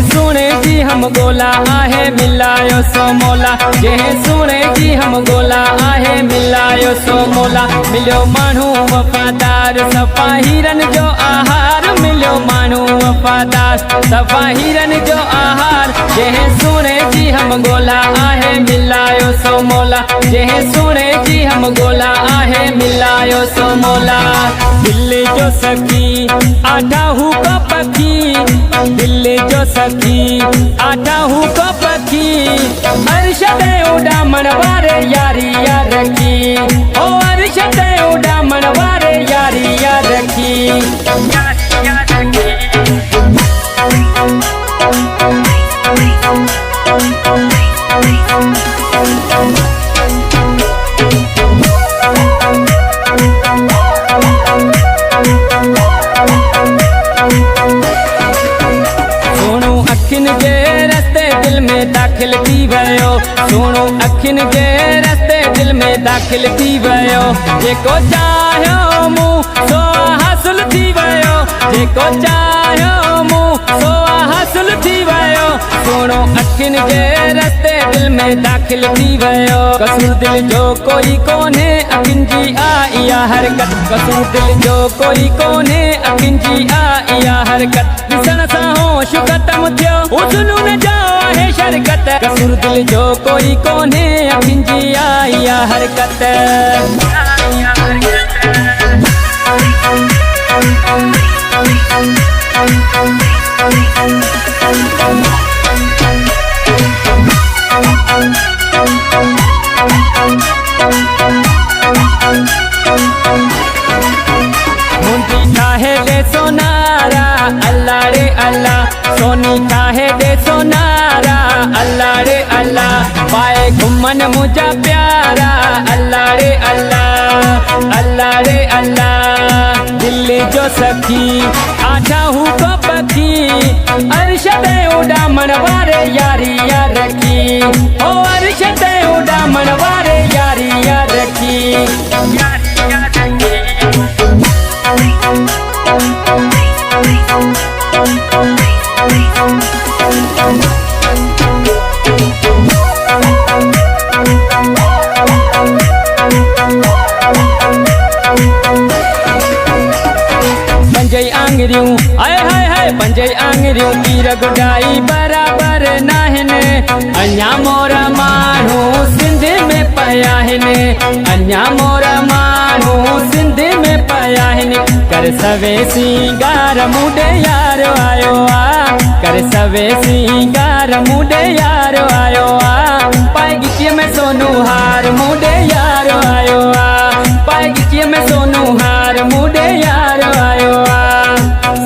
सुने जी हम गोला आहे मिलायो सो मौला, जेह सुने जी हम गोला आहे मिलायो सो मौला। मिलियो मानू वफादार सफ़ा हिरन जो आहार, मिलियो मानू वफादार सफ़ा हिरन जो आहार। जेह सुने जी हम गोला आहे मिलायो सो मौला, जेह सुने जी हम गोला आहे मिलायो सो मौला। दिल्ली जो सखी आटा हूँ को पखी, दिल्ली जो सखी आटा हूँ को पखी। अर्शदे उड़ा मनवारे यारी यार रखी, ओ अर्शदे उड़ा मनवारे यारी यार रखी, यारी यार रखी। दाखिल थी वयो, सुनो अखिन जे रस्ते दिल में दाखिल थी वयो। जेको चाह्यो मुँह सो हासिल थी वयो, जेको चाह्यो मुँह सो हासिल थी वयो। सुनो अखिन जे रस्ते दिल में दाखिल थी वयो। कसूर दिल जो कोई कोने अखिन जी आइया हरकत, कसूर दिल जो कोई कोने अखिन जी आइया हरकत। ॾिसण सां होश ख़त्म थियो हुस्न जो आहे शरकत, कसूर दिल जो कोई कोने अखिन जी आइया हरकत। मुंडी काहे दे सोनारा अल्लाह रे अल्लाह, सोनी काहे दे सोनारा अल्लाह रे अल्लाह। पाए घुमन मुझा प्यारा अल्लाह रे अल्लाह, अल्लाह रे अल्लाह। दिल्ली जो सखी आठा हूँ को पखी, अर्शदे उड़ा मनवारे यारी यार रखी, ओ अर्शदे उड़ा मनवारे यारी यार रखी, यारी यार रखी। पंजई आंगरियूं आए हाय हाय, पंजई आंगरियूं तीर गुडाई बराबर नाहिने। अञा मोरा माण्हू सिंध में पया हिने, अञा मोरा माण्हू सिंध में पया हिने। कर सवे सिंगार मुडे यार आयो आ, कर सवे सिंगार मुडे यार आयो आ। पाए गिचीअ में सोनू हार मुडे यार आयो आ, पाए गिचीअ में सोनू हार मुडे यार आयो आ।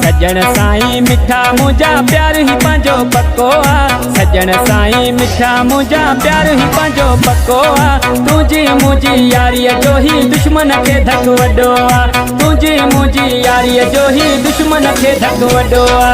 सजन साईं मिठा मुझा प्यार ही पंजो पक्को आ, सजन साईं मिठा मुझा प्यार ही पंजो पक्को आ। तुझी मुझी यारीअ जो ही दुश्मन खे धक वॾो आ, तुझी मुझी यारीअ जो ही दुश्मन खे धक वॾो आ।